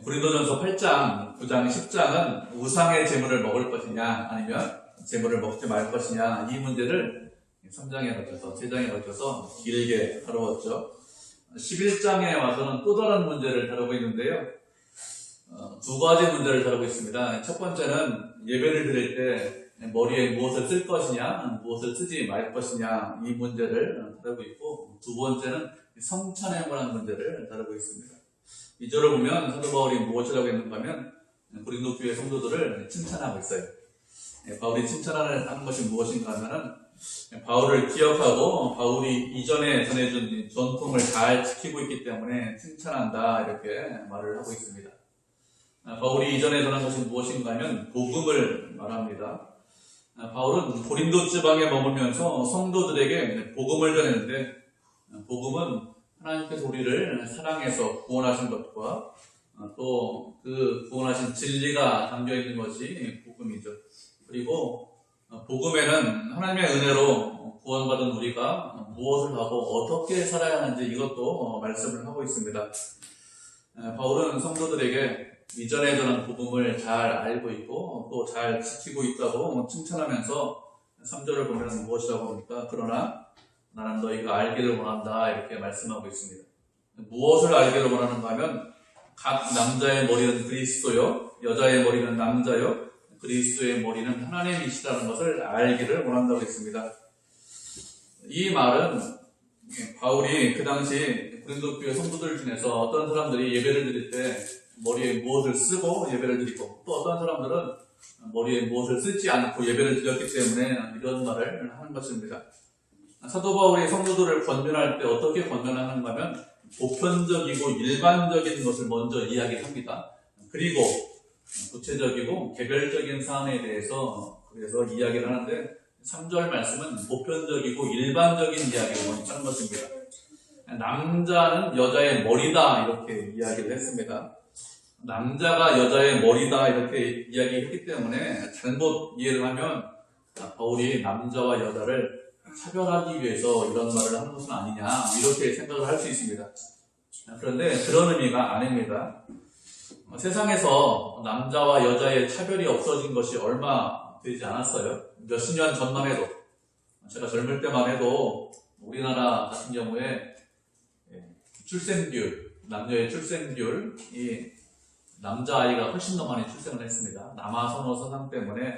고린도전서 8장, 9장, 10장은 우상의 제물을 먹을 것이냐 아니면 제물을 먹지 말 것이냐 이 문제를 3장에 거쳐서 3장에 거쳐서 길게 다루었죠. 11장에 와서는 또 다른 문제를 다루고 있는데요. 두 가지 문제를 다루고 있습니다. 첫 번째는 예배를 드릴 때 머리에 무엇을 쓸 것이냐 무엇을 쓰지 말 것이냐 이 문제를 다루고 있고, 두 번째는 성찬에 관한 문제를 다루고 있습니다. 2절을 보면 사도 바울이 무엇이라고 했는가 하면 고린도 교회 성도들을 칭찬하고 있어요. 바울이 칭찬하는 것이 무엇인가 하면은 바울을 기억하고 바울이 이전에 전해준 전통을 잘 지키고 있기 때문에 칭찬한다 이렇게 말을 하고 있습니다. 바울이 이전에 전한 것이 무엇인가 하면 복음을 말합니다. 바울은 고린도 지방에 머물면서 성도들에게 복음을 전했는데, 복음은 하나님께서 우리를 사랑해서 구원하신 것과 또 그 구원하신 진리가 담겨있는 것이 복음이죠. 그리고 복음에는 하나님의 은혜로 구원받은 우리가 무엇을 하고 어떻게 살아야 하는지 이것도 말씀을 하고 있습니다. 바울은 성도들에게 이전에 전한 복음을 잘 알고 있고 또 잘 지키고 있다고 칭찬하면서 3절을 보면 무엇이라고 합니까? 그러나 나는 너희가 알기를 원한다 이렇게 말씀하고 있습니다. 무엇을 알기를 원하는가 하면 각 남자의 머리는 그리스도요, 여자의 머리는 남자요, 그리스도의 머리는 하나님이시라는 것을 알기를 원한다고 했습니다. 이 말은 바울이 그 당시 고린도 교회 성도들 중에서 어떤 사람들이 예배를 드릴 때 머리에 무엇을 쓰고 예배를 드리고, 또 어떤 사람들은 머리에 무엇을 쓰지 않고 예배를 드렸기 때문에 이런 말을 하는 것입니다. 사도 바울이 성도들을 권면할 때 어떻게 권면하는가 하면 보편적이고 일반적인 것을 먼저 이야기합니다. 그리고 구체적이고 개별적인 사안에 대해서 그래서 이야기를 하는데, 3절 말씀은 보편적이고 일반적인 이야기를 먼저 하는 것입니다. 남자는 여자의 머리다 이렇게 이야기를 했습니다. 남자가 여자의 머리다 이렇게 이야기했기 때문에 잘못 이해를 하면 바울이 남자와 여자를 차별하기 위해서 이런 말을 하는 것은 아니냐 이렇게 생각을 할 수 있습니다. 그런데 그런 의미가 아닙니다. 세상에서 남자와 여자의 차별이 없어진 것이 얼마 되지 않았어요. 몇십 년 전만 해도, 제가 젊을 때만 해도 우리나라 같은 경우에 출생비율, 남녀의 출생비율이 남자아이가 훨씬 더 많이 출생을 했습니다. 남아선호 사상 때문에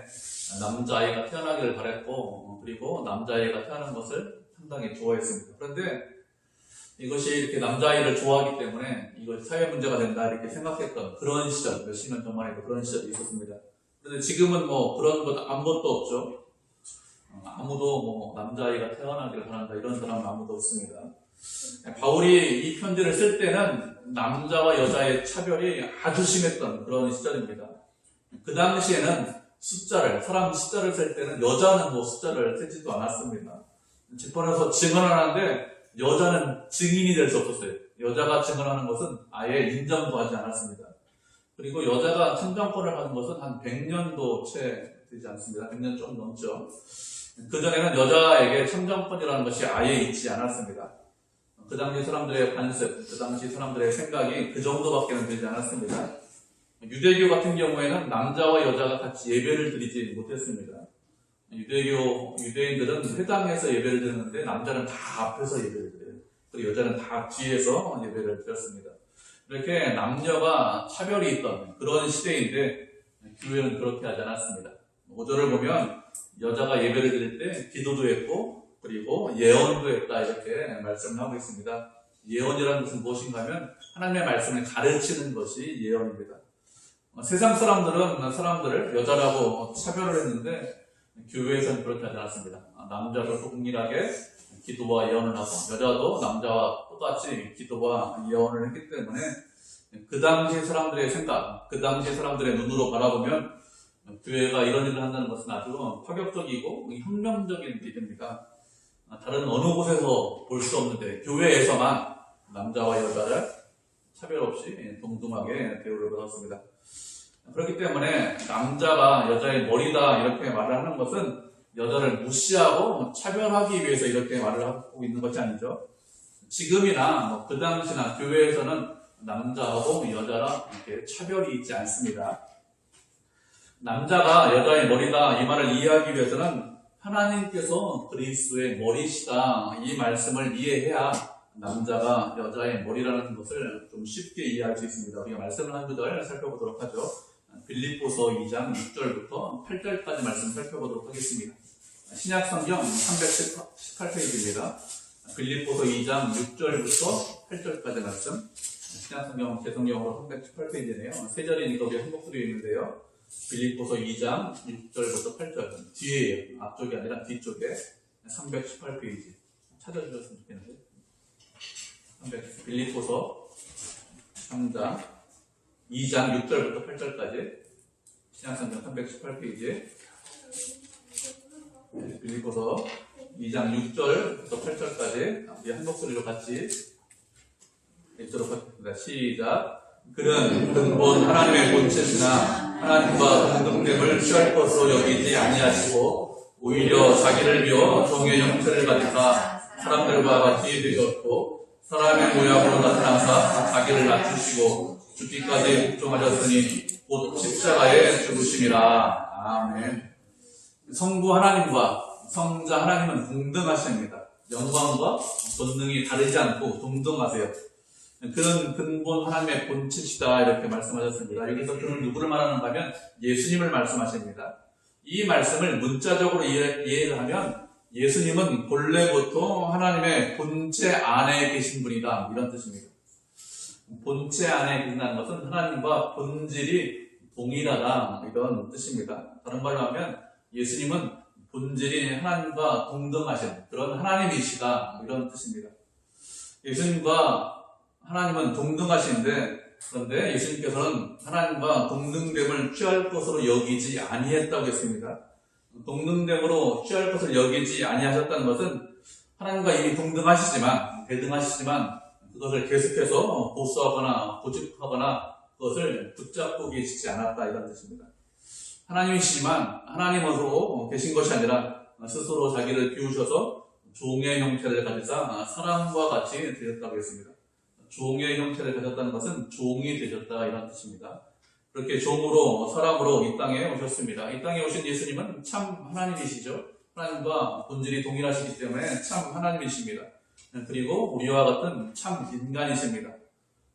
남자아이가 태어나기를 바랬고, 그리고 남자아이가 태어나는 것을 상당히 좋아했습니다. 그런데 이것이 이렇게 남자아이를 좋아하기 때문에 이것이 사회 문제가 된다 이렇게 생각했던 그런 시절, 몇십 년 전만 해도 그런 시절이 있었습니다. 그런데 지금은 뭐 그런 것 아무것도 없죠. 아무도 남자아이가 태어나기를 바란다 이런 사람은 아무도 없습니다. 바울이 이 편지를 쓸 때는 남자와 여자의 차별이 아주 심했던 그런 시절입니다. 그 당시에는 사람 숫자를 쓸 때는 여자는 숫자를 쓰지도 않았습니다. 집번에서 증언을 하는데 여자는 증인이 될 수 없었어요. 여자가 증언하는 것은 아예 인정도 하지 않았습니다. 그리고 여자가 청정권을 하는 것은 한 100년도 채 되지 않습니다. 100년 좀 넘죠. 그전에는 여자에게 청정권이라는 것이 아예 있지 않았습니다. 그 당시 사람들의 관습, 그 당시 사람들의 생각이 그 정도밖에 되지 않았습니다. 유대교 같은 경우에는 남자와 여자가 같이 예배를 드리지 못했습니다. 유대인들은 회당에서 예배를 드렸는데 남자는 다 앞에서 예배를 드려요. 그리고 여자는 다 뒤에서 예배를 드렸습니다. 이렇게 남녀가 차별이 있던 그런 시대인데 교회는 그렇게 하지 않았습니다. 5절을 보면 여자가 예배를 드릴 때 기도도 했고 그리고 예언도 했다 이렇게 말씀을 하고 있습니다. 예언이라는 것은 무엇인가 하면 하나님의 말씀을 가르치는 것이 예언입니다. 세상 사람들은 사람들을 여자라고 차별을 했는데 교회에서는 그렇게 하지 않았습니다. 남자도 동일하게 기도와 예언을 하고 여자도 남자와 똑같이 기도와 예언을 했기 때문에 그 당시 사람들의 생각, 그 당시 사람들의 눈으로 바라보면 교회가 이런 일을 한다는 것은 아주 파격적이고 혁명적인 일입니다. 다른 어느 곳에서 볼 수 없는데 교회에서만 남자와 여자를 차별 없이 동등하게 대우를 받았습니다. 그렇기 때문에 남자가 여자의 머리다 이렇게 말을 하는 것은 여자를 무시하고 차별하기 위해서 이렇게 말을 하고 있는 것이 아니죠. 지금이나 그 당시나 교회에서는 남자하고 여자랑 이렇게 차별이 있지 않습니다. 남자가 여자의 머리다 이 말을 이해하기 위해서는 하나님께서 그리스도의 머리시다 이 말씀을 이해해야 남자가 여자의 머리라는 것을 좀 쉽게 이해할 수 있습니다. 우리가 말씀을 한 구절 살펴보도록 하죠. 빌립보서 2장 6절부터 8절까지 말씀 살펴보도록 하겠습니다. 신약성경 318페이지입니다. 빌립보서 2장 6절부터 8절까지 말씀. 신약성경 개성경으로 318페이지네요. 세 절이니까 우리 한복들이 있는데요. 빌립보서 2장 6절부터 8절 뒤에요. 앞쪽이 아니라 뒤쪽에 318페이지 찾아주셨으면 좋겠는데 빌립보서 3장 2장 6절부터 8절까지 신약성경 318페이지에 빌립보서 2장 6절부터 8절까지 우리 한 목소리로 같이 읽도록 하겠습니다. 시작. 그는 근본 하나님의 본체시나 하나님과 동등됨을 취할 것으로 여기지 아니하시고 오히려 자기를 비워 종의 형체를 가지사 사람들과 같이 되셨고 사람의 모양으로 나타나사 자기를 낮추시고 죽기까지 복종하셨으니 곧 십자가에 죽으심이라. 아멘. 성부 하나님과 성자 하나님은 동등하십니다. 영광과 본능이 다르지 않고 동등하세요. 그는 근본 하나님의 본체시다 이렇게 말씀하셨습니다. 여기서 그는 누구를 말하는가 하면 예수님을 말씀하십니다. 이 말씀을 문자적으로 이해를 하면 예수님은 본래부터 하나님의 본체 안에 계신 분이다 이런 뜻입니다. 본체 안에 계신다는 것은 하나님과 본질이 동일하다 이런 뜻입니다. 다른 말로 하면 예수님은 본질이 하나님과 동등하신 그런 하나님이시다 이런 뜻입니다. 예수님과 하나님은 동등하신데 그런데 예수님께서는 하나님과 동등됨을 취할 것으로 여기지 아니했다고 했습니다. 동등됨으로 취할 것을 여기지 아니하셨다는 것은 하나님과 이미 동등하시지만 대등하시지만 그것을 계속해서 보수하거나 고집하거나 그것을 붙잡고 계시지 않았다 이런 뜻입니다. 하나님이시지만 하나님으로 계신 것이 아니라 스스로 자기를 비우셔서 종의 형태를 가지사 사람과 같이 되셨다고 했습니다. 종의 형태를 가졌다는 것은 종이 되셨다 이런 뜻입니다. 그렇게 종으로 사람으로 이 땅에 오셨습니다. 이 땅에 오신 예수님은 참 하나님이시죠. 하나님과 본질이 동일하시기 때문에 참 하나님이십니다. 그리고 우리와 같은 참 인간이십니다.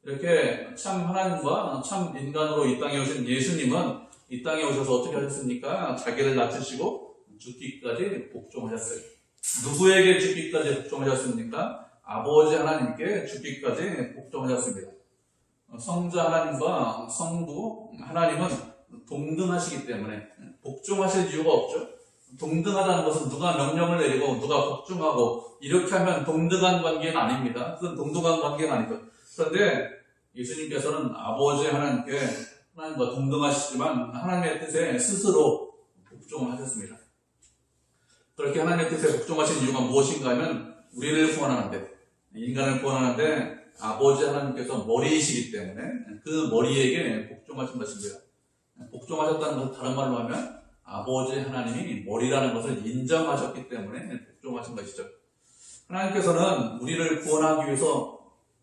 이렇게 참 하나님과 참 인간으로 이 땅에 오신 예수님은 이 땅에 오셔서 어떻게 하셨습니까? 자기를 낮추시고 죽기까지 복종하셨어요. 누구에게 죽기까지 복종하셨습니까? 아버지 하나님께 죽기까지 복종하셨습니다. 성자 하나님과 성부 하나님은 동등하시기 때문에 복종하실 이유가 없죠. 동등하다는 것은 누가 명령을 내리고 누가 복종하고 이렇게 하면 동등한 관계는 아닙니다. 그건 동등한 관계는 아니죠. 그런데 예수님께서는 아버지 하나님께 하나님과 동등하시지만 하나님의 뜻에 스스로 복종을 하셨습니다. 그렇게 하나님의 뜻에 복종하신 이유가 무엇인가 하면 우리를 구원하는데 인간을 구원하는데 아버지 하나님께서 머리이시기 때문에 그 머리에게 복종하신 것입니다. 복종하셨다는 것은 다른 말로 하면 아버지 하나님이 머리라는 것을 인정하셨기 때문에 복종하신 것이죠. 하나님께서는 우리를 구원하기 위해서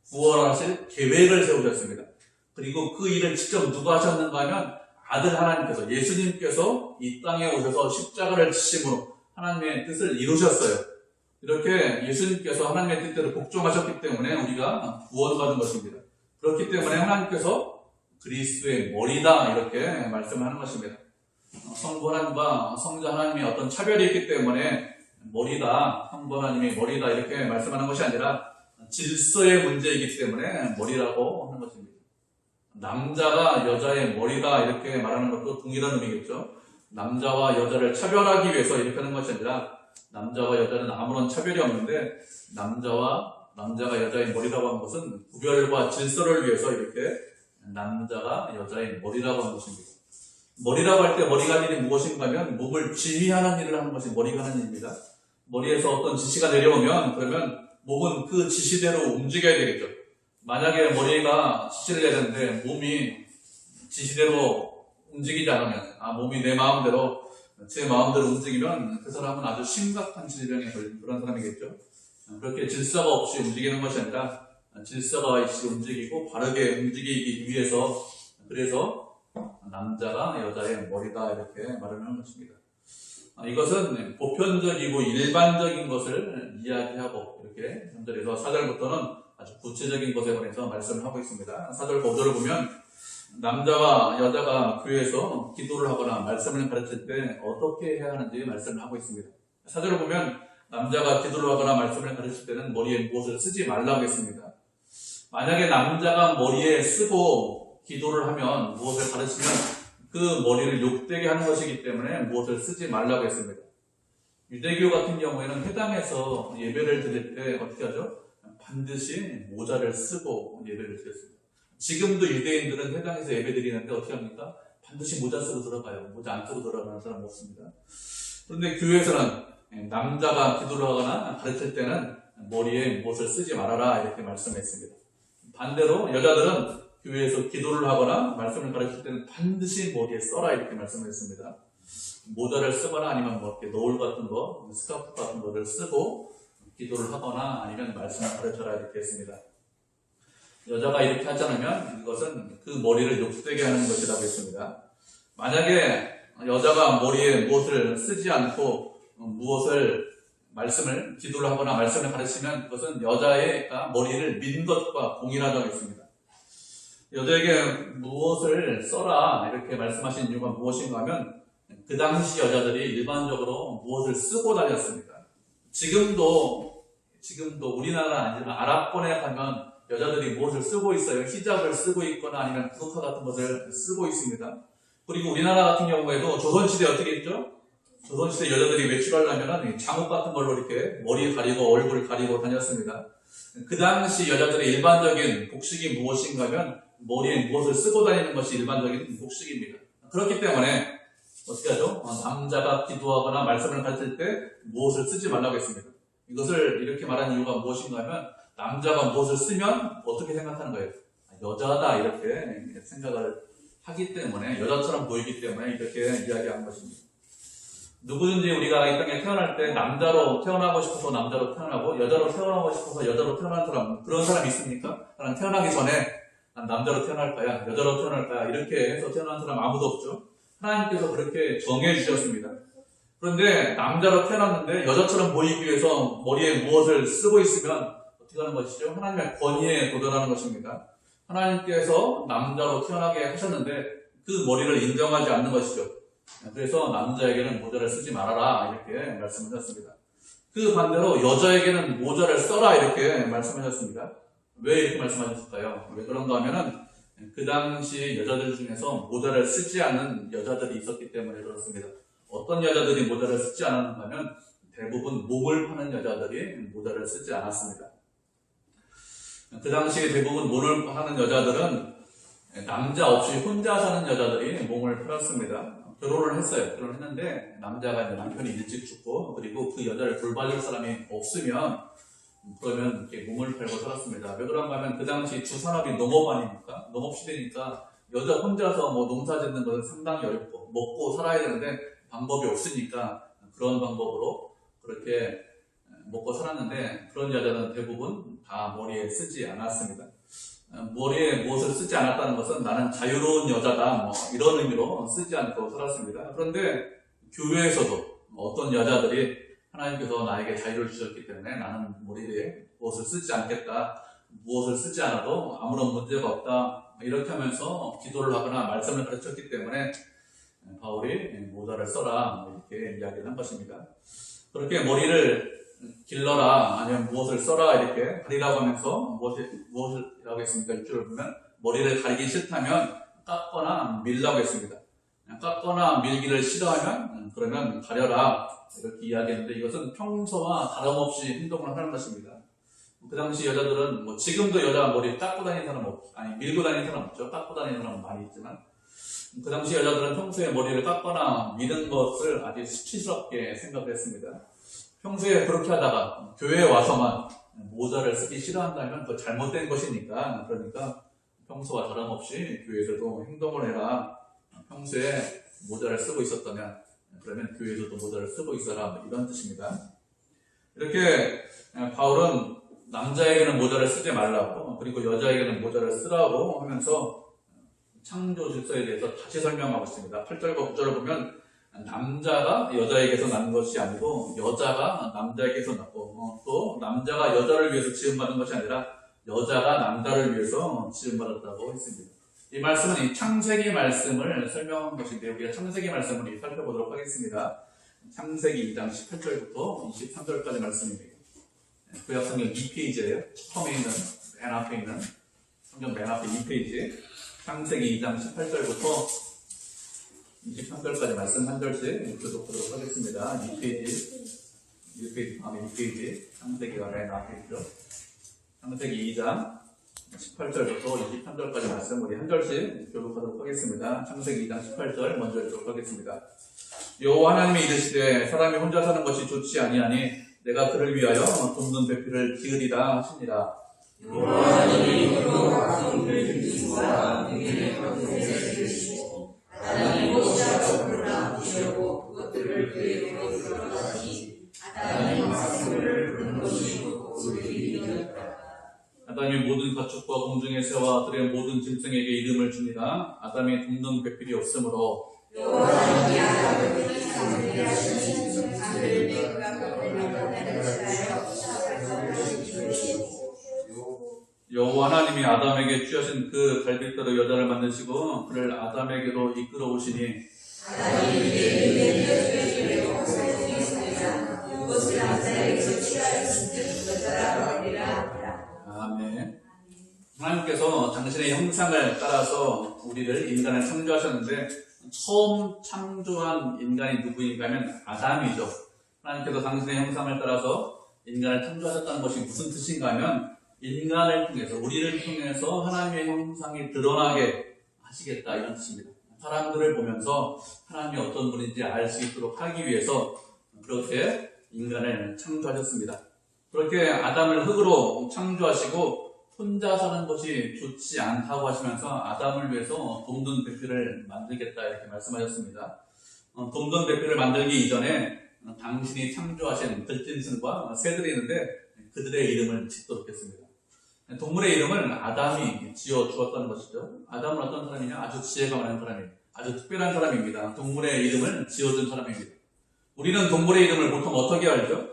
구원하실 계획을 세우셨습니다. 그리고 그 일을 직접 누가 하셨는가 하면 아들 하나님께서 예수님께서 이 땅에 오셔서 십자가를 지심으로 하나님의 뜻을 이루셨어요. 이렇게 예수님께서 하나님의 뜻대로 복종하셨기 때문에 우리가 구원받은 것입니다. 그렇기 때문에 하나님께서 그리스도의 머리다 이렇게 말씀하는 것입니다. 성부 하나님과 성자 하나님의 어떤 차별이 있기 때문에 머리다, 성부 하나님이 머리다 이렇게 말씀하는 것이 아니라 질서의 문제이기 때문에 머리라고 하는 것입니다. 남자가 여자의 머리다 이렇게 말하는 것도 동일한 의미겠죠. 남자와 여자를 차별하기 위해서 이렇게 하는 것이 아니라 남자와 여자는 아무런 차별이 없는데 남자가 여자의 머리라고 하는 것은 구별과 질서를 위해서 이렇게 남자가 여자의 머리라고 하는 것입니다. 머리라고 할 때 머리가 하는 일이 무엇인가 하면 몸을 지휘하는 일을 하는 것이 머리가 하는 일입니다. 머리에서 어떤 지시가 내려오면 그러면 몸은 그 지시대로 움직여야 되겠죠. 만약에 머리가 지시를 해야 되는데 몸이 지시대로 움직이지 않으면 몸이 제 마음대로 움직이면 그 사람은 아주 심각한 질병에 걸린 그런 사람이겠죠. 그렇게 질서가 없이 움직이는 것이 아니라 질서가 있이 움직이고 바르게 움직이기 위해서 그래서 남자가 여자의 머리다 이렇게 말을 하는 것입니다. 이것은 보편적이고 일반적인 것을 이야기하고 이렇게 3절에서 4절부터는 아주 구체적인 것에 관해서 말씀을 하고 있습니다. 4절 5절을 보면 남자와 여자가 교회에서 기도를 하거나 말씀을 가르칠 때 어떻게 해야 하는지 말씀을 하고 있습니다. 4절을 보면 남자가 기도를 하거나 말씀을 가르칠 때는 머리에 무엇을 쓰지 말라고 했습니다. 만약에 남자가 머리에 쓰고 기도를 하면 무엇을 가르치면 그 머리를 욕되게 하는 것이기 때문에 무엇을 쓰지 말라고 했습니다. 유대교 같은 경우에는 회당에서 예배를 드릴 때 어떻게 하죠? 반드시 모자를 쓰고 예배를 드렸습니다. 지금도 유대인들은 회당에서 예배 드리는데 어떻게 합니까? 반드시 모자 쓰고 들어가요. 모자 안 쓰고 들어가는 사람 없습니다. 그런데 교회에서는 남자가 기도를 하거나 가르칠 때는 머리에 무엇을 쓰지 말아라 이렇게 말씀했습니다. 반대로 여자들은 교회에서 기도를 하거나 말씀을 가르칠 때는 반드시 머리에 써라 이렇게 말씀했습니다. 모자를 쓰거나 아니면 뭐 이렇게 노을 같은 거, 스카프 같은 거를 쓰고 기도를 하거나 아니면 말씀을 가르쳐라 이렇게 했습니다. 여자가 이렇게 하지 않으면 이것은 그 머리를 욕되게 하는 것이라고 했습니다. 만약에 여자가 머리에 무엇을 쓰지 않고 기도를 하거나 말씀을 가르치면 그것은 여자의 머리를 민 것과 동일하다고 했습니다. 여자에게 무엇을 써라 이렇게 말씀하신 이유가 무엇인가 하면 그 당시 여자들이 일반적으로 무엇을 쓰고 다녔습니다. 지금도 우리나라 아니라 아랍권에 가면 여자들이 무엇을 쓰고 있어요. 히잡을 쓰고 있거나 아니면 부르카 같은 것을 쓰고 있습니다. 그리고 우리나라 같은 경우에도 조선시대 어떻게 했죠? 조선시대 여자들이 외출하려면 장옥 같은 걸로 이렇게 머리 가리고 얼굴 가리고 다녔습니다. 그 당시 여자들의 일반적인 복식이 무엇인가 하면 머리에 무엇을 쓰고 다니는 것이 일반적인 복식입니다. 그렇기 때문에 어떻게 하죠? 남자가 기도하거나 말씀을 가르칠 때 무엇을 쓰지 말라고 했습니다. 이것을 이렇게 말한 이유가 무엇인가 하면 남자가 무엇을 쓰면 어떻게 생각하는 거예요? 여자다 이렇게 생각을 하기 때문에 여자처럼 보이기 때문에 이렇게 이야기한 것입니다. 누구든지 우리가 이 땅에 태어날 때 남자로 태어나고 싶어서 남자로 태어나고 여자로 태어나고 싶어서 여자로 태어난 사람 그런 사람이 있습니까? 나는 태어나기 전에 난 남자로 태어날 거야 여자로 태어날 거야 이렇게 해서 태어난 사람 아무도 없죠. 하나님께서 그렇게 정해주셨습니다. 그런데 남자로 태어났는데 여자처럼 보이기 위해서 머리에 무엇을 쓰고 있으면 어떻게 하는 것이죠? 하나님의 권위에 도전하는 것입니다. 하나님께서 남자로 태어나게 하셨는데 그 머리를 인정하지 않는 것이죠. 그래서 남자에게는 모자를 쓰지 말아라 이렇게 말씀하셨습니다. 그 반대로 여자에게는 모자를 써라 이렇게 말씀하셨습니다. 왜 이렇게 말씀하셨을까요? 왜 그런가 하면은 그 당시 여자들 중에서 모자를 쓰지 않는 여자들이 있었기 때문에 그렇습니다. 어떤 여자들이 모자를 쓰지 않았는가 하면 대부분 목을 파는 여자들이 모자를 쓰지 않았습니다. 그 당시 대부분 목을 파는 여자들은 남자 없이 혼자 사는 여자들이 몸을 팔았습니다. 결혼을 했어요. 결혼했는데 남자가 남편이 일찍 죽고 그리고 그 여자를 돌봐줄 사람이 없으면 그러면 이렇게 몸을 팔고 살았습니다. 왜 그런가 하면 그 당시 주산업이 농업 아닙니까? 농업 시대니까 여자 혼자서 농사 짓는 것은 상당히 어렵고 먹고 살아야 되는데 방법이 없으니까 그런 방법으로 그렇게 먹고 살았는데 그런 여자는 대부분 다 머리에 쓰지 않았습니다. 머리에 무엇을 쓰지 않았다는 것은 나는 자유로운 여자다 이런 의미로 쓰지 않고 살았습니다. 그런데 교회에서도 어떤 여자들이 하나님께서 나에게 자유를 주셨기 때문에 나는 머리에 무엇을 쓰지 않겠다. 무엇을 쓰지 않아도 아무런 문제가 없다. 이렇게 하면서 기도를 하거나 말씀을 가르쳤기 때문에 바울이 모자를 써라 이렇게 이야기를 한 것입니다. 그렇게 머리를 길러라 아니면 무엇을 써라 이렇게 가리라고 하면서 무엇이라고 했습니까? 6절을 보면 머리를 가리기 싫다면 깎거나 밀라고 했습니다. 깎거나 밀기를 싫어하면 그러면 가려라 이렇게 이야기했는데 이것은 평소와 다름없이 행동을 하는 것입니다. 그 당시 여자들은 지금도 여자 머리 깎고 다니는 사람 밀고 다니는 사람 없죠. 깎고 다니는 사람은 많이 있지만 그 당시 여자들은 평소에 머리를 깎거나 미는 것을 아주 수치스럽게 생각했습니다. 평소에 그렇게 하다가 교회에 와서만 모자를 쓰기 싫어한다면 그거 잘못된 것이니까 그러니까 평소와 다름없이 교회에서도 행동을 해라. 평소에 모자를 쓰고 있었다면 그러면 교회에서도 모자를 쓰고 있어라 이런 뜻입니다. 이렇게 바울은 남자에게는 모자를 쓰지 말라고, 그리고 여자에게는 모자를 쓰라고 하면서 창조 질서에 대해서 다시 설명하고 있습니다. 8절과 9절을 보면 남자가 여자에게서 난 것이 아니고 여자가 남자에게서 났고, 또 남자가 여자를 위해서 지음받은 것이 아니라 여자가 남자를 위해서 지음받았다고 했습니다. 이 말씀은 이 창세기 말씀을 설명한 것인데, 우리가 창세기 말씀을 살펴보도록 하겠습니다. 창세기 2장 18절부터 23절까지 말씀입니다. 구약성경 2페이지예요. 처음에 있는, 맨 앞에 있는, 성경 맨 앞에 2페이지. 창세기 2장 18절부터 23절까지 말씀 한 절씩 교독하도록 하겠습니다. 2페이지, 다음에 2페이지. 창세기가 맨 앞에 있죠. 창세기 2장 18절부터 23절까지 말씀 우리 한 절씩 교독하도록 하겠습니다. 창세기 2장 18절 먼저 읽도록 하겠습니다. 여호와 하나님이 이르시되 사람이 혼자 사는 것이 좋지 아니하니 내가 그를 위하여 돕는 배필을 기으리라 하시니라. 여호와 하나님이 그로 각성을 주시고 그의 각성을 주시고 아담이 무엇이라도 그러나 무시하고 그것들을 그에게로 들어가시니 아담이 각성을 부른 것이 그들이니라. 아담이 모든 가축과 공중의 새와 들의 모든 짐승에게 이름을 주니라. 아담이 돕는 배필이 없으므로 여호와 하나님이 아담을 창조하게 하시니 하늘을 그가 거듭나는 자여 사람을 지으시고 여호와 하나님이 아담에게 취하신 그 갈빗대로 여자를 만드시고 그를 아담에게로 이끌어 오시니 아담이 그에게 여자를 그것을 남자에게서 취하였으니 여자라 하리라. 아멘. 하나님께서 당신의 형상을 따라서 우리를 인간을 창조하셨는데 처음 창조한 인간이 누구인가 하면 아담이죠. 하나님께서 당신의 형상을 따라서 인간을 창조하셨다는 것이 무슨 뜻인가 하면 인간을 통해서, 우리를 통해서 하나님의 형상이 드러나게 하시겠다, 이런 뜻입니다. 사람들을 보면서 하나님이 어떤 분인지 알 수 있도록 하기 위해서 그렇게 인간을 창조하셨습니다. 그렇게 아담을 흙으로 창조하시고 혼자 사는 것이 좋지 않다고 하시면서 아담을 위해서 돕는 배필을 만들겠다, 이렇게 말씀하셨습니다. 돕는 배필을 만들기 이전에 당신이 창조하신 들짐승과 새들이 있는데 그들의 이름을 짓도록 했습니다. 동물의 이름을 아담이 지어 주었다는 것이죠. 아담은 어떤 사람이냐? 아주 지혜가 많은 사람이에요. 아주 특별한 사람입니다. 동물의 이름을 지어준 사람입니다. 우리는 동물의 이름을 보통 어떻게 알죠?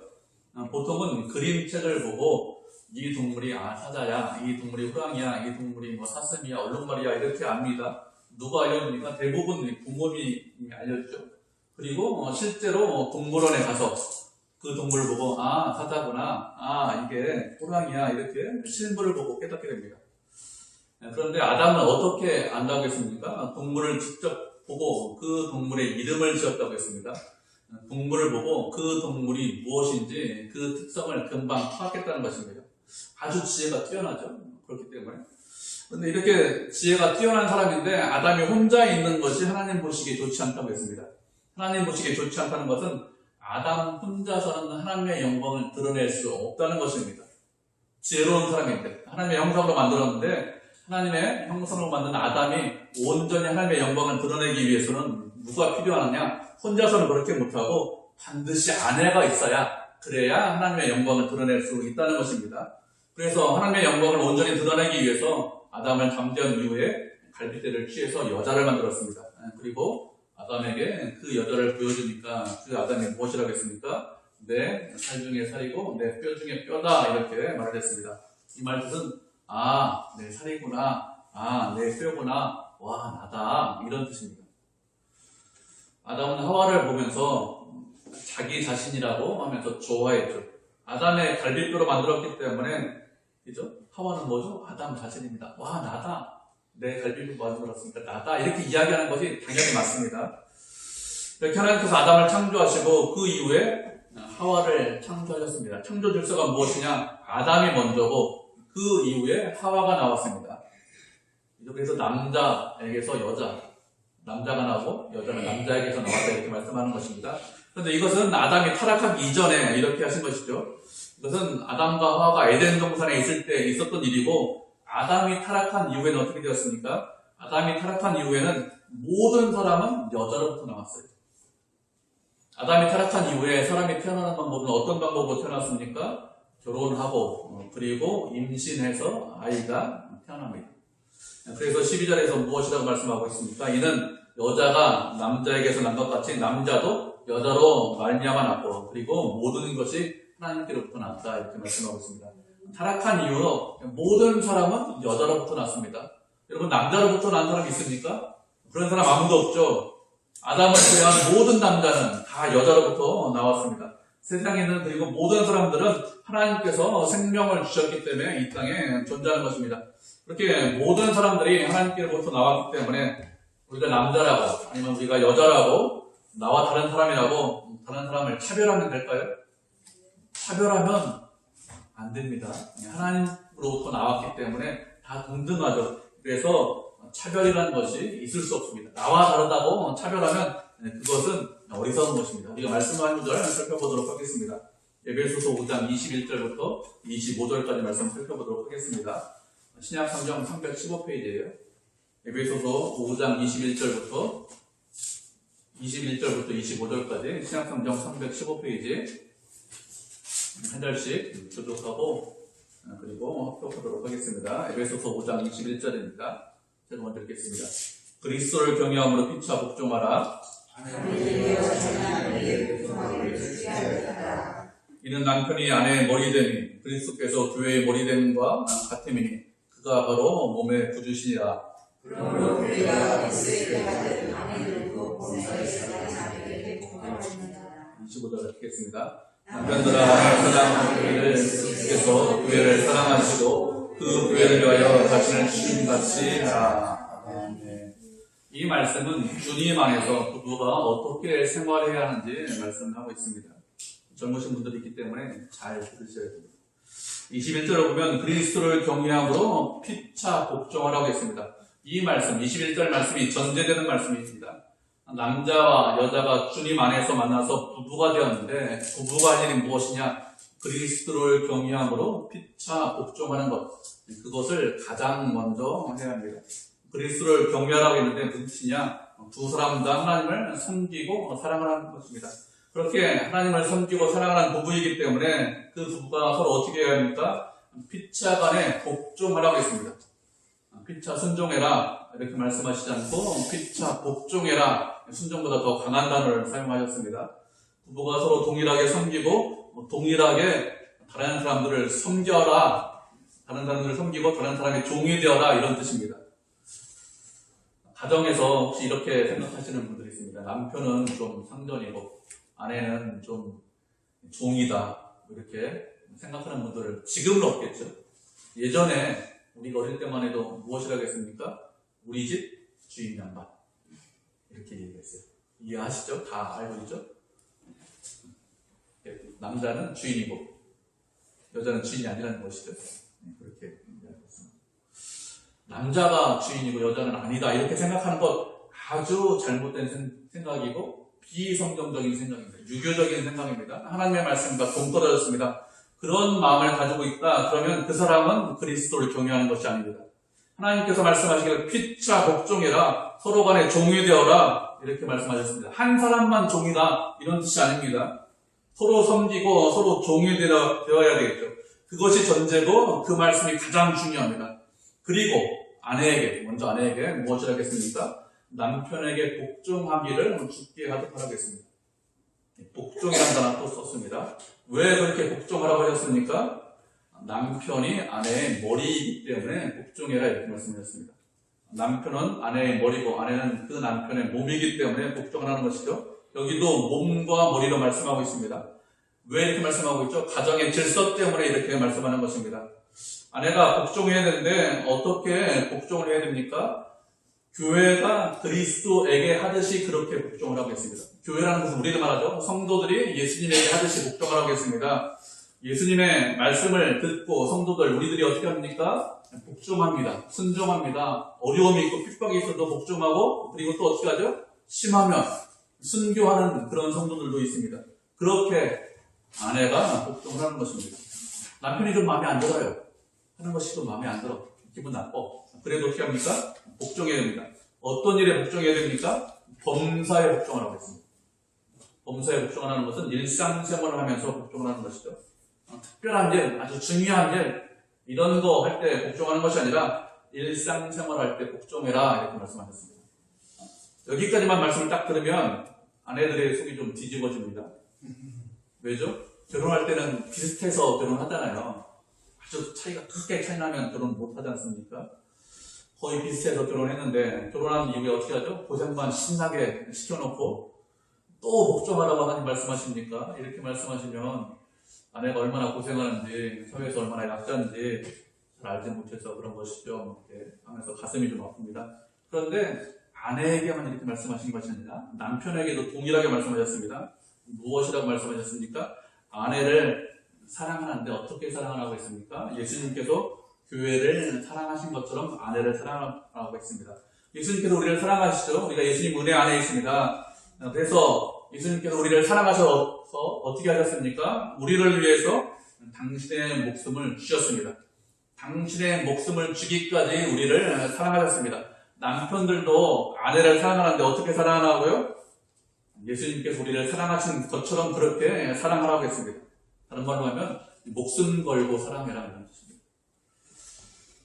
보통은 그림책을 보고 이 동물이 사자야, 이 동물이 호랑이야, 이 동물이 사슴이야, 얼룩말이야, 이렇게 압니다. 누가 알려줍니까? 대부분 부모님이 알려주죠. 그리고 실제로 동물원에 가서 그 동물을 보고 사자구나, 이게 호랑이야, 이렇게 실물을 보고 깨닫게 됩니다. 그런데 아담은 어떻게 안다고 했습니까? 동물을 직접 보고 그 동물의 이름을 지었다고 했습니다. 동물을 보고 그 동물이 무엇인지 그 특성을 금방 파악했다는 것입니다. 아주 지혜가 뛰어나죠. 그렇기 때문에. 그런데 이렇게 지혜가 뛰어난 사람인데 아담이 혼자 있는 것이 하나님 보시기에 좋지 않다고 했습니다. 하나님 보시기에 좋지 않다는 것은 아담 혼자서는 하나님의 영광을 드러낼 수 없다는 것입니다. 지혜로운 사람인데 하나님의 형상으로 만들었는데 하나님의 형상으로 만든 아담이 온전히 하나님의 영광을 드러내기 위해서는 누가 필요하느냐? 혼자서는 그렇게 못하고 반드시 아내가 있어야, 그래야 하나님의 영광을 드러낼 수 있다는 것입니다. 그래서 하나님의 영광을 온전히 드러내기 위해서 아담을 잠재운 이후에 갈빗대를 취해서 여자를 만들었습니다. 그리고 아담에게 그 여자를 보여주니까 그 아담이 무엇이라고 했습니까? 내 살 중에 살이고 내 뼈 중에 뼈다, 이렇게 말을 했습니다. 이 말 뜻은 내 살이구나, 내 뼈구나, 와, 나다, 이런 뜻입니다. 아담은 하와를 보면서 자기 자신이라고 하면서 좋아했죠. 아담의 갈빗뼈로 만들었기 때문에, 그죠? 하와는 뭐죠? 아담 자신입니다. 와, 나다. 내 갈빗뼈 만들었으니까 나다. 이렇게 이야기하는 것이 당연히 맞습니다. 이렇게 하나님께서 아담을 창조하시고 그 이후에 하와를 창조하셨습니다. 창조 질서가 무엇이냐? 아담이 먼저고 그 이후에 하와가 나왔습니다. 그래서 남자에게서 여자, 남자가 나오고 여자는 남자에게서 나왔다, 이렇게 말씀하는 것입니다. 그런데 이것은 아담이 타락하기 이전에 이렇게 하신 것이죠. 이것은 아담과 하와가 에덴 동산에 있을 때 있었던 일이고, 아담이 타락한 이후에는 어떻게 되었습니까? 아담이 타락한 이후에는 모든 사람은 여자로부터 나왔어요. 아담이 타락한 이후에 사람이 태어나는 방법은 어떤 방법으로 태어났습니까? 결혼하고 그리고 임신해서 아이가 태어납니다. 그래서 12절에서 무엇이라고 말씀하고 있습니까? 이는 여자가 남자에게서 난 것 같이 남자도 여자로 말미암아 났고 그리고 모든 것이 하나님께로부터 났다 이렇게 말씀하고 있습니다. 타락한 이유로 모든 사람은 여자로부터 났습니다. 여러분 남자로부터 난 사람 있습니까? 그런 사람 아무도 없죠. 아담을 제외한 모든 남자는 다 여자로부터 나왔습니다. 세상에 있는 그리고 모든 사람들은 하나님께서 생명을 주셨기 때문에 이 땅에 존재하는 것입니다. 그렇게 모든 사람들이 하나님께로부터 나왔기 때문에 우리가 남자라고 아니면 우리가 여자라고 나와 다른 사람이라고 다른 사람을 차별하면 될까요? 차별하면 안 됩니다. 하나님으로부터 나왔기 때문에 다 동등하죠. 그래서 차별이라는 것이 있을 수 없습니다. 나와 다르다고 차별하면 그것은 어리석은 것입니다. 우리가 말씀한 구절 살펴보도록 하겠습니다. 에베소서 5장 21절부터 25절까지 말씀 살펴보도록 하겠습니다. 신약성경 315페이지예요. 에베소서 5장 21절부터 25절까지 신약성경 315페이지 한 절씩 교독하고 그리고 합독하도록 하겠습니다. 에베소서 5장 21절입니다. 제가 먼저 읽겠습니다. 그리스도를 경외함으로 피차 복종하라. 이는 남편이 아내의 머리됨이 그리스도께서 교회의 머리됨과 같음이니 그가 바로 몸의 구주시니라. 그러므로 우리가 그리스도에게 받은 아내들도 범사에서 자기에게 복종하십니다. 25절 읽겠습니다. 남편들아 사랑하는 그리스도께서 교회를 사랑하시고 그 교회를 위하여 자신을 주님같이 하라. 이 말씀은 주님 안에서 부부가 어떻게 생활해야 하는지 말씀하고 있습니다. 젊으신 분들이 있기 때문에 잘 들으셔야 됩니다. 21절을 보면 그리스도를 경외함으로 피차 복종하라고 했습니다. 이 말씀, 21절 말씀이 전제되는 말씀입니다. 남자와 여자가 주님 안에서 만나서 부부가 되었는데 부부가 할 일이 무엇이냐? 그리스도를 경외함으로 피차 복종하는 것. 그것을 가장 먼저 해야 합니다. 그리스도를 경외하라고 했는데 무슨 뜻이냐? 두 사람 다 하나님을 섬기고 사랑을 하는 것입니다. 그렇게 하나님을 섬기고 사랑하는 부부이기 때문에 그 부부가 서로 어떻게 해야 합니까? 피차 간에 복종하라고 했습니다. 피차 순종해라 이렇게 말씀하시지 않고 피차 복종해라 순종보다 더 강한 단어를 사용하셨습니다. 부부가 서로 동일하게 섬기고 동일하게 다른 사람들을 섬겨라, 다른 사람들을 섬기고 다른 사람의 종이 되어라 이런 뜻입니다. 가정에서 혹시 이렇게 생각하시는 분들이 있습니다. 남편은 좀 상전이고 아내는 좀 종이다 이렇게 생각하는 분들을 지금은 없겠죠. 예전에 우리가 어릴 때만 해도 무엇이라고 했습니까? 우리 집 주인 양반 이렇게 얘기했어요. 이해하시죠? 다 알고 있죠? 남자는 주인이고 여자는 주인이 아니라는 것이죠. 그렇게 이야기했습니다. 남자가 주인이고 여자는 아니다 이렇게 생각하는 것 아주 잘못된 생각이고 비성경적인 생각입니다. 유교적인 생각입니다. 하나님의 말씀과 동떨어졌습니다. 그런 마음을 가지고 있다. 그러면 그 사람은 그리스도를 경외하는 것이 아닙니다. 하나님께서 말씀하시기를 피차 복종해라. 서로 간에 종이 되어라. 이렇게 말씀하셨습니다. 한 사람만 종이다. 이런 뜻이 아닙니다. 서로 섬기고 서로 종이 되어야 되겠죠. 그것이 전제고 그 말씀이 가장 중요합니다. 그리고 먼저 아내에게 무엇을 하겠습니까? 남편에게 복종하기를 굳게 하도록 하겠습니다. 복종이라는 단어 또 썼습니다. 왜 그렇게 복종하라고 하셨습니까? 남편이 아내의 머리이기 때문에 복종해라 이렇게 말씀하셨습니다. 남편은 아내의 머리고 아내는 그 남편의 몸이기 때문에 복종하라는 것이죠. 여기도 몸과 머리로 말씀하고 있습니다. 왜 이렇게 말씀하고 있죠? 가정의 질서 때문에 이렇게 말씀하는 것입니다. 아내가 복종해야 되는데 어떻게 복종을 해야 됩니까? 교회가 그리스도에게 하듯이 그렇게 복종을 하고 있습니다. 교회라는 것은 우리도 말하죠. 성도들이 예수님에게 하듯이 복종을 하고 있습니다. 예수님의 말씀을 듣고 성도들, 우리들이 어떻게 합니까? 복종합니다. 순종합니다. 어려움이 있고 핍박이 있어도 복종하고 그리고 또 어떻게 하죠? 심하면 순교하는 그런 성도들도 있습니다. 그렇게 아내가 복종을 하는 것입니다. 남편이 좀 마음에 안 들어요. 하는 것이 좀 마음에 안 들어. 기분 나빠. 그래도 어떻게 합니까? 복종해야 됩니다. 어떤 일에 복종해야 됩니까? 범사에 복종을 하고 있습니다. 범사에 복종을 하는 것은 일상생활을 하면서 복종을 하는 것이죠. 특별한 일, 아주 중요한 일, 이런 거 할 때 복종하는 것이 아니라 일상생활 할 때 복종해라 이렇게 말씀하셨습니다. 여기까지만 말씀을 딱 들으면 아내들의 속이 좀 뒤집어집니다. 왜죠? 결혼할 때는 비슷해서 결혼하잖아요. 아주 차이가 크게 차이 나면 결혼 못 하지 않습니까? 거의 비슷해서 결혼했는데 결혼한 이후에 어떻게 하죠? 고생만 신나게 시켜놓고 또 복종하라고 하나님 말씀하십니까? 이렇게 말씀하시면 아내가 얼마나 고생하는지, 사회에서 얼마나 약자인지 잘 알지 못해서 그런 것이죠. 이렇게 하면서 가슴이 좀 아픕니다. 그런데 아내에게만 이렇게 말씀하신 것이 아니라 남편에게도 동일하게 말씀하셨습니다. 무엇이라고 말씀하셨습니까? 아내를 사랑하는데 어떻게 사랑하라고 했습니까? 예수님께서 교회를 사랑하신 것처럼 아내를 사랑하라고 했습니다. 예수님께서 우리를 사랑하시죠. 우리가 예수님 은혜 안에 있습니다. 그래서 예수님께서 우리를 사랑하셔서 어떻게 하셨습니까? 우리를 위해서 당신의 목숨을 주셨습니다. 당신의 목숨을 주기까지 우리를 사랑하셨습니다. 남편들도 아내를 사랑하는데 어떻게 사랑하라고요? 예수님께서 우리를 사랑하신 것처럼 그렇게 사랑하라고 했습니다. 다른 말로 하면 목숨 걸고 사랑해라는 뜻입니다.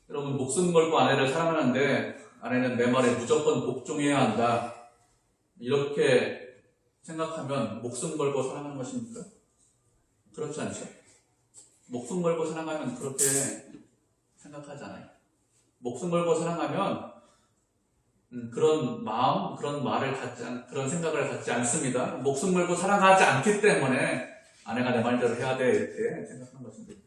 여러분, 목숨 걸고 아내를 사랑하는데 아내는 내 말에 무조건 복종해야 한다, 이렇게 생각하면 목숨 걸고 사랑하는 것입니까? 그렇지 않죠? 목숨 걸고 사랑하면 그렇게 생각하지 않아요. 목숨 걸고 사랑하면 그런 마음, 그런 말을 그런 생각을 갖지 않습니다. 목숨 걸고 사랑하지 않기 때문에 아내가 내 말대로 해야 돼, 이렇게 생각하는 것입니다.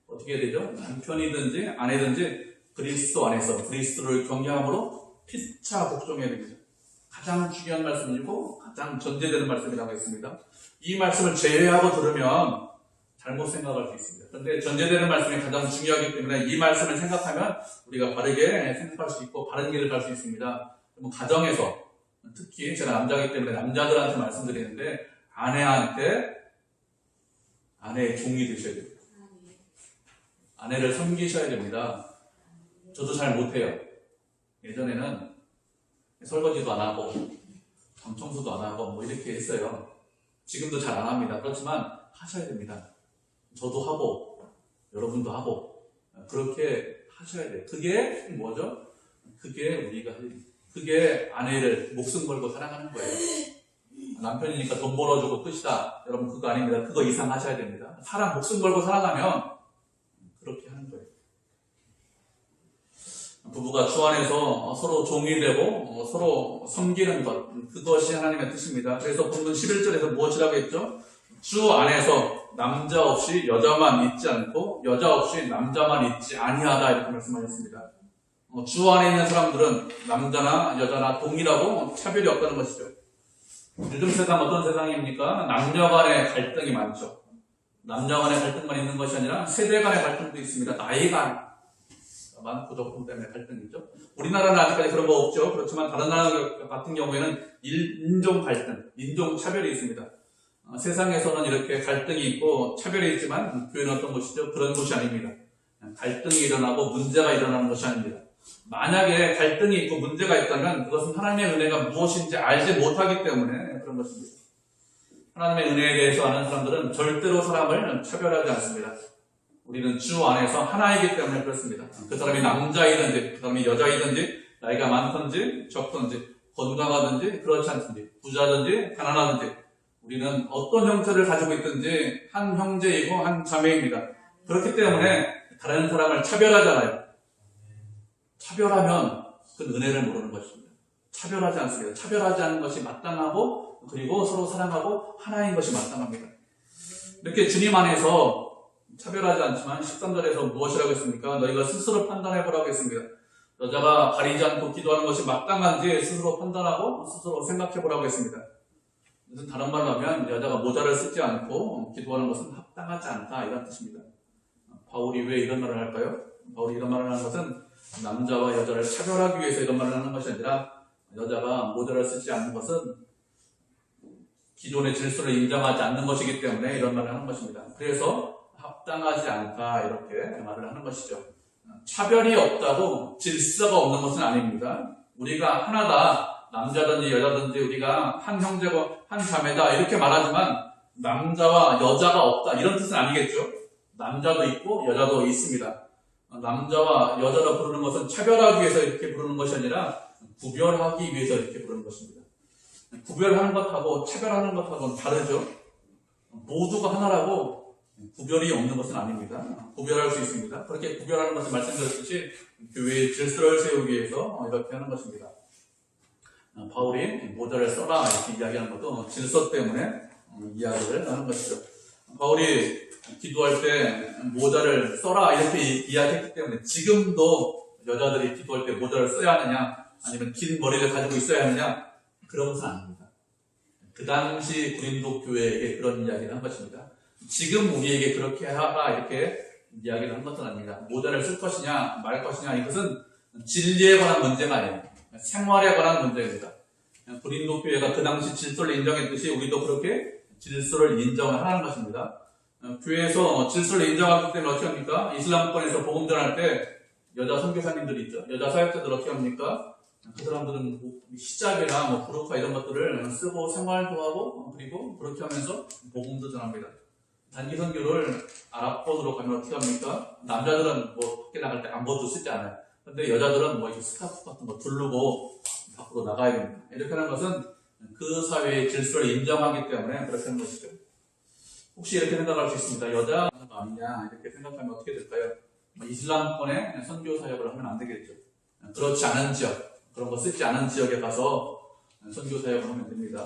어떻게 해야 되죠? 남편이든지 아내든지 그리스도 안에서 그리스도를 경외함으로 피차 복종해야 됩니다. 가장 중요한 말씀이고 가장 전제되는 말씀이라고 했습니다. 이 말씀을 제외하고 들으면 잘못 생각할 수 있습니다. 그런데 전제되는 말씀이 가장 중요하기 때문에 이 말씀을 생각하면 우리가 바르게 생각할 수 있고 바른 길을 갈 수 있습니다. 가정에서 특히 제가 남자이기 때문에 남자들한테 말씀드리는데 아내의 종이 되셔야 됩니다. 아내를 섬기셔야 됩니다. 저도 잘 못해요. 예전에는 설거지도 안 하고 방 청소도 안 하고 뭐 이렇게 했어요. 지금도 잘 안 합니다. 그렇지만 하셔야 됩니다. 저도 하고 여러분도 하고 그렇게 하셔야 돼요. 그게 뭐죠? 그게 아내를 목숨 걸고 사랑하는 거예요. 남편이니까 돈 벌어주고 끝이다, 여러분, 그거 아닙니다. 그거 이상 하셔야 됩니다. 목숨 걸고 살아가면 그렇게 하는 거예요. 부부가 주 안에서 서로 종이 되고 서로 섬기는 것, 그것이 하나님의 뜻입니다. 그래서 본문 11절에서 무엇이라고 했죠? 주 안에서 남자 없이 여자만 있지 않고 여자 없이 남자만 있지 아니하다, 이렇게 말씀하셨습니다. 주 안에 있는 사람들은 남자나 여자나 동일하고 차별이 없다는 것이죠. 요즘 세상 어떤 세상입니까? 남녀 간의 갈등이 많죠. 남녀 간의 갈등만 있는 것이 아니라 세대 간의 갈등도 있습니다. 나이가 많고 적고 때문에 갈등이죠. 우리나라는 아직까지 그런 거 없죠. 그렇지만 다른 나라 같은 경우에는 인종 갈등, 인종 차별이 있습니다. 세상에서는 이렇게 갈등이 있고 차별이 있지만 교회는 어떤 것이죠? 그런 것이 아닙니다. 갈등이 일어나고 문제가 일어나는 것이 아닙니다. 만약에 갈등이 있고 문제가 있다면 그것은 하나님의 은혜가 무엇인지 알지 못하기 때문에 그런 것입니다. 하나님의 은혜에 대해서 아는 사람들은 절대로 사람을 차별하지 않습니다. 우리는 주 안에서 하나이기 때문에 그렇습니다. 그 사람이 남자이든지 그 사람이 여자이든지 나이가 많든지 적든지 건강하든지 그렇지 않든지 부자든지 가난하든지 우리는 어떤 형태를 가지고 있든지 한 형제이고 한 자매입니다. 그렇기 때문에 다른 사람을 차별하잖아요. 차별하면 그 은혜를 모르는 것입니다. 차별하지 않습니다. 차별하지 않는 것이 마땅하고 그리고 서로 사랑하고 하나인 것이 마땅합니다. 이렇게 주님 안에서 차별하지 않지만 13절에서 무엇이라고 했습니까? 너희가 스스로 판단해보라고 했습니다. 여자가 가리지 않고 기도하는 것이 마땅한지 스스로 판단하고 스스로 생각해보라고 했습니다. 다른 말로 하면 여자가 모자를 쓰지 않고 기도하는 것은 합당하지 않다, 이런 뜻입니다. 바울이 왜 이런 말을 할까요? 바울이 이런 말을 하는 것은 남자와 여자를 차별하기 위해서 이런 말을 하는 것이 아니라 여자가 모자를 쓰지 않는 것은 기존의 질서를 인정하지 않는 것이기 때문에 이런 말을 하는 것입니다. 그래서 합당하지 않다, 이렇게 말을 하는 것이죠. 차별이 없다고 질서가 없는 것은 아닙니다. 우리가 하나다, 남자든지 여자든지 우리가 한 형제고 한 자매다 이렇게 말하지만 남자와 여자가 없다, 이런 뜻은 아니겠죠. 남자도 있고 여자도 있습니다. 남자와 여자로 부르는 것은 차별하기 위해서 이렇게 부르는 것이 아니라 구별하기 위해서 이렇게 부르는 것입니다. 구별하는 것하고 차별하는 것하고는 다르죠. 모두가 하나라고 구별이 없는 것은 아닙니다. 구별할 수 있습니다. 그렇게 구별하는 것을 말씀드렸듯이 교회의 질서를 세우기 위해서 이렇게 하는 것입니다. 바울이 모자를 써라 이렇게 이야기하는 것도 질서 때문에 이야기를 하는 것이죠. 바울이 기도할 때 모자를 써라 이렇게 이야기했기 때문에 지금도 여자들이 기도할 때 모자를 써야 하느냐 아니면 긴 머리를 가지고 있어야 하느냐 그런 것은 아닙니다. 그 당시 고린도 교회에게 그런 이야기를 한 것입니다. 지금 우리에게 그렇게 하라 이렇게 이야기를 한 것은 아닙니다. 모자를 쓸 것이냐 말 것이냐 이것은 진리에 관한 문제가 아니에요. 생활에 관한 문제입니다. 고린도 교회가 그 당시 질서를 인정했듯이 우리도 그렇게 질서를 인정을 하는 것입니다. 교회에서 질서를 인정하기 때문에 어떻게 합니까? 이슬람권에서 복음 전할 때 여자 선교사님들이 있죠. 여자 사역자들 어떻게 합니까? 그 사람들은 히잡이나 부르카 이런 것들을 쓰고 생활도 하고 그리고 그렇게 하면서 복음도 전합니다. 단기 선교를 아랍권으로 가면 어떻게 합니까? 남자들은 밖에 나갈 때 안보도 쓰지 않아요. 근데 여자들은 이렇게 스카프 같은 거 두르고 밖으로 나가야 됩니다. 이렇게 하는 것은 그 사회의 질서를 인정하기 때문에 그렇게 하는 것이죠. 혹시 이렇게 생각할 수 있습니다. 여자가 아니냐 이렇게 생각하면 어떻게 될까요? 이슬람권에 선교 사역을 하면 안 되겠죠. 그렇지 않은 지역, 그런 거 쓰지 않은 지역에 가서 선교 사역을 하면 됩니다.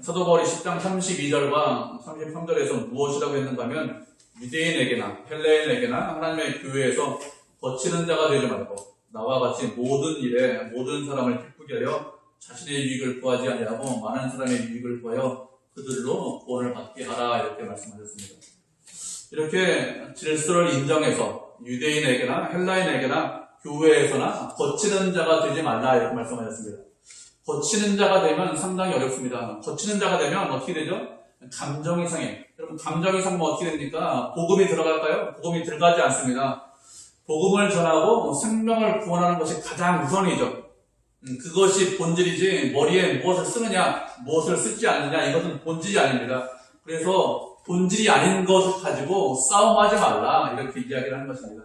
사도 바울이 10장 32절과 33절에서 무엇이라고 했는가 하면 유대인에게나 헬레인에게나 하나님의 교회에서 거치는 자가 되지 말고 나와 같이 모든 일에 모든 사람을 기쁘게 하여 자신의 유익을 구하지 아니하고 많은 사람의 유익을 구하여 그들로 구원을 받게 하라 이렇게 말씀하셨습니다. 이렇게 질서를 인정해서 유대인에게나 헬라인에게나 교회에서나 거치는 자가 되지 말라 이렇게 말씀하셨습니다. 거치는 자가 되면 상당히 어렵습니다. 거치는 자가 되면 어떻게 되죠? 감정이 상해. 여러분 감정이 상하면 어떻게 됩니까? 복음이 들어갈까요? 복음이 들어가지 않습니다. 복음을 전하고 생명을 구원하는 것이 가장 우선이죠. 그것이 본질이지 머리에 무엇을 쓰느냐 무엇을 쓰지 않느냐 이것은 본질이 아닙니다. 그래서 본질이 아닌 것을 가지고 싸움하지 말라 이렇게 이야기를 하는 것입니다.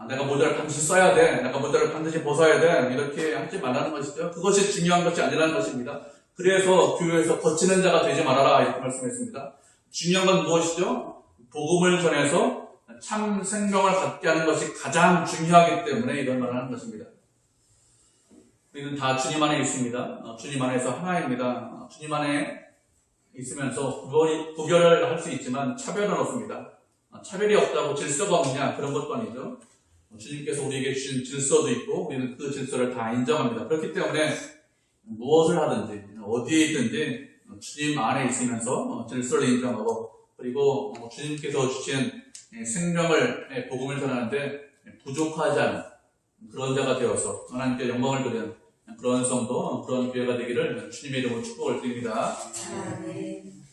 내가 모자를 반드시 써야 돼, 내가 모자를 반드시 벗어야 돼 이렇게 하지 말라는 것이죠. 그것이 중요한 것이 아니라는 것입니다. 그래서 교회에서 거치는 자가 되지 말아라 이렇게 말씀했습니다. 중요한 건 무엇이죠? 복음을 전해서 참 생명을 갖게 하는 것이 가장 중요하기 때문에 이런 말을 하는 것입니다. 우리는 다 주님 안에 있습니다. 주님 안에서 하나입니다. 주님 안에 있으면서 구별을 할 수 있지만 차별은 없습니다. 차별이 없다고 질서가 없느냐 그런 것도 아니죠. 주님께서 우리에게 주신 질서도 있고 우리는 그 질서를 다 인정합니다. 그렇기 때문에 무엇을 하든지 어디에 있든지 주님 안에 있으면서 질서를 인정하고 그리고 주님께서 주신 생명을 복음을 전하는데 부족하지 않은 그런 자가 되어서 하나님께 영광을 드리는 그런 성도, 그런 교회가 되기를 주님의 이름으로 축복을 드립니다. 아멘.